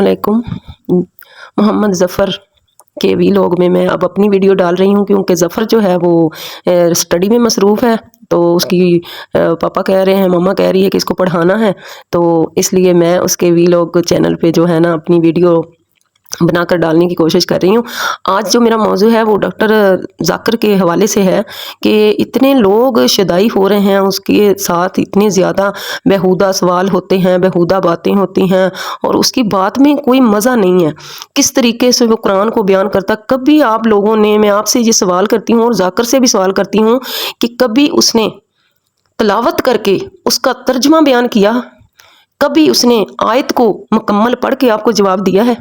अस्सलामुअलैकुम। मोहम्मद ज़फ़र के वीलॉग में मैं अब अपनी वीडियो डाल रही हूँ क्योंकि ज़फ़र जो है वो स्टडी में मसरूफ़ है। तो उसकी पापा कह रहे हैं, मम्मा कह रही है कि इसको पढ़ाना है, तो इसलिए मैं उसके वीलॉग चैनल पे जो है ना अपनी वीडियो बनाकर डालने की कोशिश कर रही हूँ। आज जो मेरा मौजू है वो डॉक्टर ज़ाकिर के हवाले से है कि इतने लोग शुदाई हो रहे हैं, उसके साथ इतने ज़्यादा बेहुदा सवाल होते हैं, बेहुदा बातें होती हैं और उसकी बात में कोई मज़ा नहीं है। किस तरीके से वो कुरान को बयान करता, कभी आप लोगों ने, मैं आपसे ये सवाल करती हूँ और ज़ाकिर से भी सवाल करती हूँ कि कभी उसने तिलावत करके उसका तर्जुमा बयान किया? कभी उसने आयत को मुकम्मल पढ़ के आपको जवाब दिया है?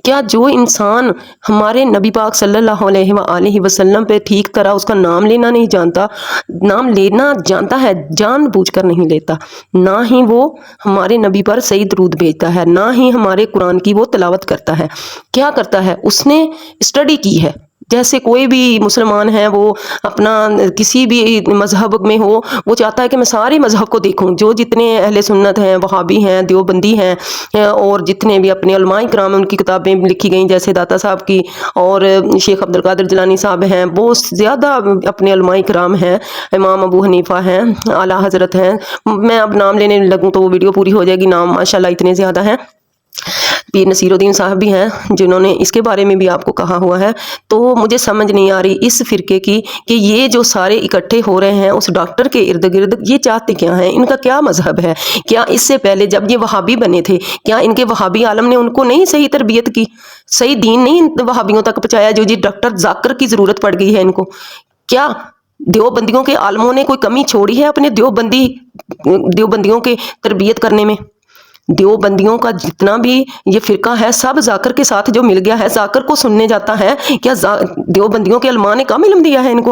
क्या जो इंसान हमारे नबी पाक सल्लल्लाहु अलैहि वसल्लम पे ठीक तरह उसका नाम लेना नहीं जानता, नाम लेना जानता है जानबूझकर नहीं लेता, ना ही वो हमारे नबी पर सही दरूद भेजता है, ना ही हमारे कुरान की वो तिलावत करता है, क्या करता है? उसने स्टडी की है। जैसे कोई भी मुसलमान है वो अपना किसी भी मज़हब में हो, वो चाहता है कि मैं सारे मज़हब को देखूं, जो जितने अहले सुन्नत हैं, वहाबी हैं, देवबंदी हैं और जितने भी अपने उलमाए किराम उनकी किताबें लिखी गई, जैसे दाता साहब की और शेख अब्दुल कादिर जिलानी साहब हैं, बहुत ज़्यादा अपने उलमाए किराम हैं, इमाम अबू हनीफ़ा हैं, आला हज़रत हैं। मैं अब नाम लेने लगूँ तो वो वीडियो पूरी हो जाएगी, नाम माशाल्लाह इतने ज़्यादा हैं। पीर नसीरुद्दीन साहब भी हैं जिन्होंने इसके बारे में भी आपको कहा हुआ है। तो मुझे समझ नहीं आ रही इस फ़िरके की कि ये जो सारे इकट्ठे हो रहे हैं उस डॉक्टर के इर्द गिर्द, ये चाहते क्या हैं? इनका क्या मज़हब है? क्या इससे पहले जब ये वहाबी बने थे, क्या इनके वहाबी आलम ने उनको नहीं सही तरबियत की, सही दीन नहीं वहाबियों तक पहुँचाया जो जी डॉक्टर ज़ाकिर की ज़रूरत पड़ गई है इनको? क्या देवबंदियों के आलमों ने कोई कमी छोड़ी है अपने देवबंदियों के तरबियत करने में? देवबंदियों का जितना भी ये फ़िरका है सब ज़ाकिर के साथ जो मिल गया है, ज़ाकिर को सुनने जाता है। क्या देवबंदियों के उलमा ने कम इल्म दिया है इनको?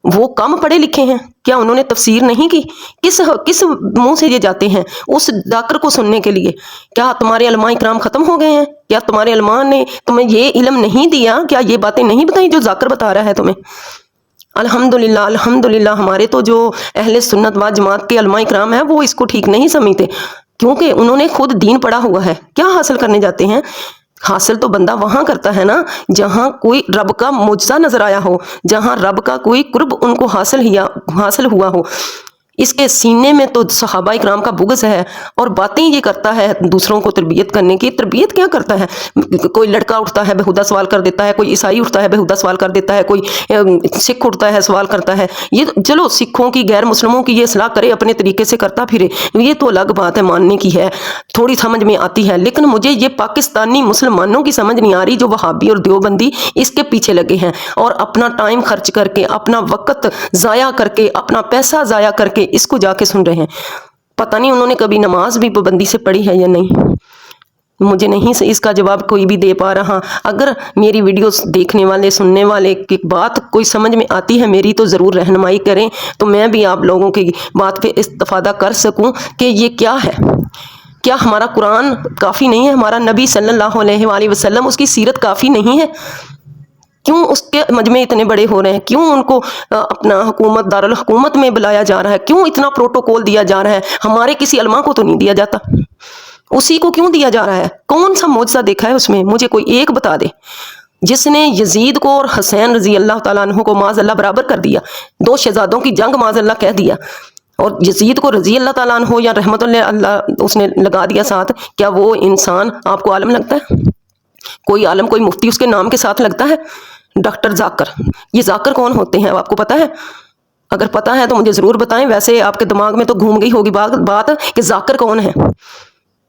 वो कम पढ़े लिखे हैं? क्या उन्होंने तफसीर नहीं की? किस मुंह से ये जाते हैं उस ज़ाकिर को सुनने के लिए? क्या तुम्हारे उलमा इकराम ख़त्म हो गए हैं? क्या तुम्हारे उलमा ने तुम्हें ये इल्म नहीं दिया? क्या ये बातें नहीं बताई जो ज़ाकिर बता रहा है तुम्हें? अल्हम्दुलिल्लाह अल्हम्दुलिल्लाह हमारे तो जो अहले सुन्नत व जमात के उलमा इकराम हैं वो इसको ठीक नहीं समझते, क्योंकि उन्होंने खुद दीन पढ़ा हुआ है। क्या हासिल करने जाते हैं? हासिल तो बंदा वहाँ करता है ना जहाँ कोई रब का मुजज़ा नज़र आया हो, जहाँ रब का कोई कुर्ब उनको हासिल हुआ हो। इसके सीने में तो सहाबा इकराम का बुग़्ज़ है और बातें ये करता है दूसरों को तरबियत करने की। तरबियत क्या करता है? कोई लड़का उठता है बेहुदा सवाल कर देता है, कोई ईसाई उठता है बेहुदा सवाल कर देता है, कोई सिख उठता है सवाल करता है। ये चलो सिखों की, गैर मुस्लिमों की ये सलाह करे, अपने तरीके से करता फिरे, ये तो अलग बात है, मानने की है, थोड़ी समझ में आती है। लेकिन मुझे ये पाकिस्तानी मुसलमानों की समझ नहीं आ रही जो वहाबी और देवबंदी इसके पीछे लगे हैं और अपना टाइम खर्च करके, अपना वक़्त ज़ाया करके, अपना पैसा ज़ाया करके इसको जाके सुन रहे हैं। पता नहीं उन्होंने कभी नमाज भी पाबंदी से पढ़ी है या नहीं, मुझे नहीं इसका जवाब कोई भी दे पा रहा। अगर मेरी वीडियोस देखने वाले, सुनने वाले की बात कोई समझ में आती है मेरी, तो ज़रूर रहनुमाई करें, तो मैं भी आप लोगों की बात पे इस्तिफ़ादा कर सकूं कि ये क्या है। क्या हमारा कुरान काफ़ी नहीं है? हमारा नबी सल्लल्लाहु अलैहि वसल्लम, उसकी सीरत काफ़ी नहीं है? क्यों उसके मजमे इतने बड़े हो रहे हैं? क्यों उनको अपना हुकूमत, दारुल हुकूमत में बुलाया जा रहा है? क्यों इतना प्रोटोकॉल दिया जा रहा है? हमारे किसी अलमा को तो नहीं दिया जाता, उसी को क्यों दिया जा रहा है? कौन सा मौजज़ा देखा है उसमें? मुझे कोई एक बता दे जिसने यजीद को और हुसैन रजी अल्लाह ताला अन्हु को माज़अल्लाह बराबर कर दिया, दो शहजादों की जंग माज़अल्लाह कह दिया, और यजीद को रजी अल्लाह ताला अन्हु या रहमतुल्लाह अल्लाह उसने लगा दिया साथ। क्या वो इंसान आपको आलम लगता है? कोई आलम, कोई मुफ्ती उसके नाम के साथ लगता है? डॉक्टर ज़ाकिर, ये ज़ाकिर कौन होते हैं आपको पता है? अगर पता है तो मुझे ज़रूर बताएं। वैसे आपके दिमाग में तो घूम गई होगी बात कि ज़ाकिर कौन है।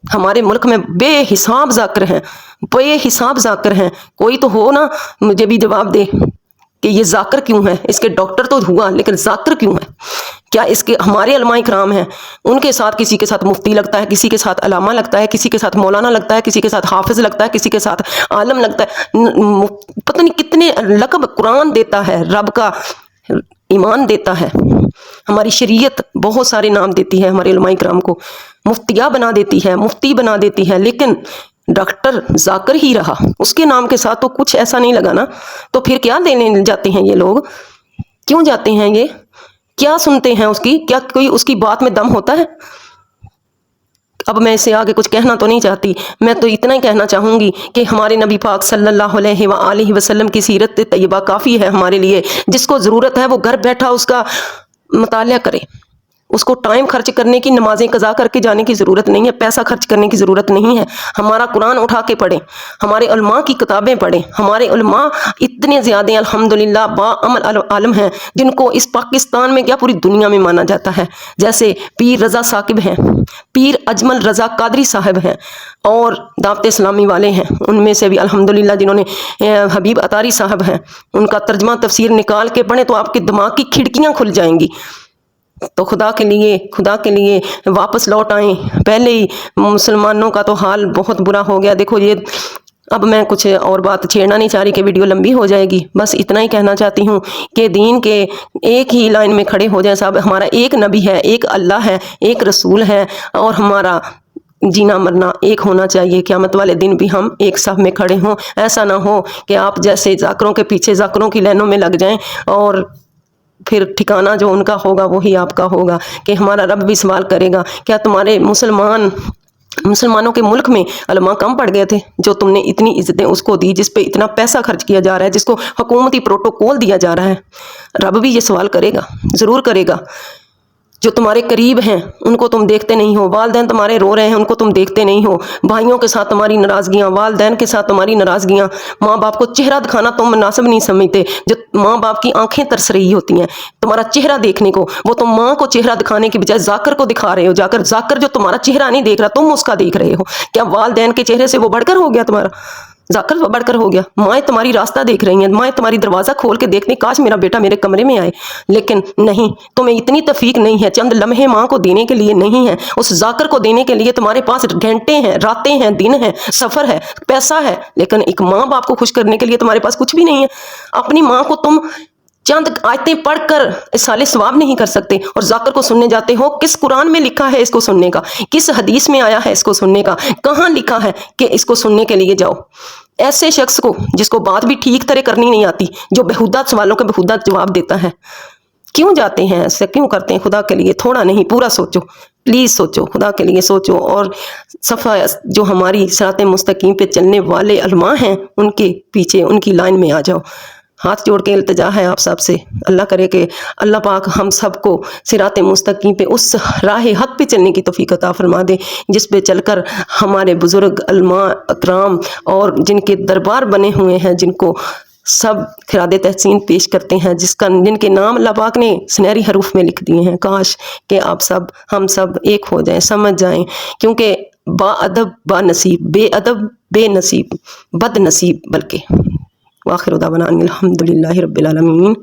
हमारे मुल्क में बेहिसाब ज़ाकिर हैं, बेहिसाब ज़ाकिर हैं। कोई तो हो ना, मुझे भी जवाब दे कि ये ज़ाकिर क्यों है? इसके डॉक्टर तो हुआ, लेकिन ज़ाकिर क्यों है? क्या इसके हमारे उलमा इकराम हैं, उनके साथ किसी के साथ मुफ्ती लगता है, किसी के साथ अलामा लगता है, किसी के साथ मौलाना लगता है, किसी के साथ हाफिज़ लगता है, किसी के साथ आलम लगता है, पता नहीं कितने लक़ब कुरान देता है, रब का ईमान देता है, हमारी शरीयत बहुत सारे नाम देती है, हमारे उलमा इकराम को मुफ्तिया बना देती है, मुफ्ती बना देती है, लेकिन डॉक्टर ज़ाकिर ही रहा, उसके नाम के साथ तो कुछ ऐसा नहीं लगा ना। तो फिर क्या देने जाते हैं ये लोग? क्यों जाते हैं ये? क्या सुनते हैं उसकी? क्या कोई उसकी बात में दम होता है? اب میں اس سے آگے کچھ کہنا تو نہیں چاہتی، میں تو اتنا ہی کہنا چاہوں گی کہ ہمارے نبی پاک صلی اللہ علیہ وآلہ وسلم کی سیرت طیبہ کافی ہے ہمارے لیے۔ جس کو ضرورت ہے وہ گھر بیٹھا اس کا مطالعہ کرے، اس کو ٹائم خرچ کرنے کی، نمازیں قضا کر کے جانے کی ضرورت نہیں ہے، پیسہ خرچ کرنے کی ضرورت نہیں ہے۔ ہمارا قرآن اٹھا کے پڑھیں، ہمارے علماء کی کتابیں پڑھیں۔ ہمارے علماء اتنے زیادہ الحمدللہ باعمل عالم ہیں جن کو اس پاکستان میں کیا پوری دنیا میں مانا جاتا ہے، جیسے پیر رضا ثاقب ہیں، پیر اجمل رضا قادری صاحب ہیں، اور دعوت اسلامی والے ہیں ان میں سے بھی الحمدللہ جنہوں نے حبیب اطاری صاحب ہیں، ان کا ترجمہ تفسیر نکال کے پڑھیں تو آپ کے دماغ کی کھڑکیاں کھل جائیں گی۔ تو خدا کے لیے واپس لوٹ آئیں۔ پہلے ہی مسلمانوں کا تو حال بہت برا ہو گیا۔ دیکھو یہ اب میں کچھ اور بات چھیڑنا نہیں چاہ رہی کہ ویڈیو لمبی ہو جائے گی، بس اتنا ہی کہنا چاہتی ہوں کہ دین کے ایک ہی لائن میں کھڑے ہو جائیں صاحب۔ ہمارا ایک نبی ہے، ایک اللہ ہے، ایک رسول ہے، اور ہمارا جینا مرنا ایک ہونا چاہیے۔ قیامت والے دن بھی ہم ایک صف میں کھڑے ہوں۔ ایسا نہ ہو کہ آپ جیسے ذاکروں کے پیچھے ذاکروں کی لائنوں میں لگ جائیں اور پھر ٹھکانہ جو ان کا ہوگا وہی آپ کا ہوگا، کہ ہمارا رب بھی سوال کرے گا کیا تمہارے مسلمانوں کے ملک میں علماء کم پڑ گئے تھے جو تم نے اتنی عزتیں اس کو دی، جس پہ اتنا پیسہ خرچ کیا جا رہا ہے، جس کو حکومتی پروٹوکول دیا جا رہا ہے؟ رب بھی یہ سوال کرے گا، ضرور کرے گا۔ جو تمہارے قریب ہیں ان کو تم دیکھتے نہیں ہو، والدین تمہارے رو رہے ہیں ان کو تم دیکھتے نہیں ہو، بھائیوں کے ساتھ تمہاری ناراضگیاں، والدین کے ساتھ تمہاری ناراضگیاں، ماں باپ کو چہرہ دکھانا تم مناسب نہیں سمجھتے، جو ماں باپ کی آنکھیں ترس رہی ہوتی ہیں تمہارا چہرہ دیکھنے کو، وہ تم ماں کو چہرہ دکھانے کی بجائے ذاکر کو دکھا رہے ہو، جا کر ذاکر جو تمہارا چہرہ نہیں دیکھ رہا تم اس کا دیکھ رہے ہو۔ کیا والدین کے چہرے سے وہ بڑھ کر ہو گیا تمہارا؟ ذاکر بڑھ کر ہو گیا؟ مائیں تمہاری راستہ دیکھ رہی ہیں، مائیں تمہاری دروازہ کھول کے دیکھنے کاش میرا بیٹا میرے کمرے میں آئے، لیکن نہیں، تمہیں اتنی توفیق نہیں ہے، چند لمحے ماں کو دینے کے لیے نہیں ہے، اس ذاکر کو دینے کے لیے تمہارے پاس گھنٹے ہیں، راتیں ہیں، دن ہیں، سفر ہے، پیسہ ہے، لیکن ایک ماں باپ کو خوش کرنے کے لیے تمہارے پاس کچھ بھی نہیں ہے۔ اپنی ماں کو تم چند آیتیں پڑھ کر اصالِ ثواب نہیں کر سکتے، اور ذاکر کو سننے جاتے ہو۔ کس قرآن میں لکھا ہے اس کو سننے کا؟ کس حدیث میں آیا ہے اس کو سننے کا؟ کہاں لکھا ہے کہ اس کو سننے کے لیے جاؤ؟ ایسے شخص کو جس کو بات بھی ٹھیک طرح کرنی نہیں آتی، جو بےہودہ سوالوں کے بےہودہ جواب دیتا ہے، کیوں جاتے ہیں؟ ایسے کیوں کرتے ہیں؟ خدا کے لیے تھوڑا نہیں پورا سوچو، پلیز سوچو، خدا کے لیے سوچو، اور صفحہ جو ہماری صراط مستقیم پہ چلنے والے علماء ہیں ان کے پیچھے، ان کی لائن میں آ جاؤ۔ ہاتھ جوڑ کے التجا ہے آپ سب سے، اللہ کرے کہ اللہ پاک ہم سب کو صراط مستقیم پہ، اس راہ حق پہ چلنے کی توفیق عطا فرما دے جس پہ چل کر ہمارے بزرگ علماء اکرام اور جن کے دربار بنے ہوئے ہیں، جن کو سب خراج تحسین پیش کرتے ہیں، جن کے نام اللہ پاک نے سنہری حروف میں لکھ دیے ہیں، کاش کہ آپ سب ہم سب ایک ہو جائیں، سمجھ جائیں، کیونکہ با ادب با نصیب، بے ادب بے نصیب، بد نصیب بلکہ۔ وآخر دعوانا ان الحمد للہ رب العالمین۔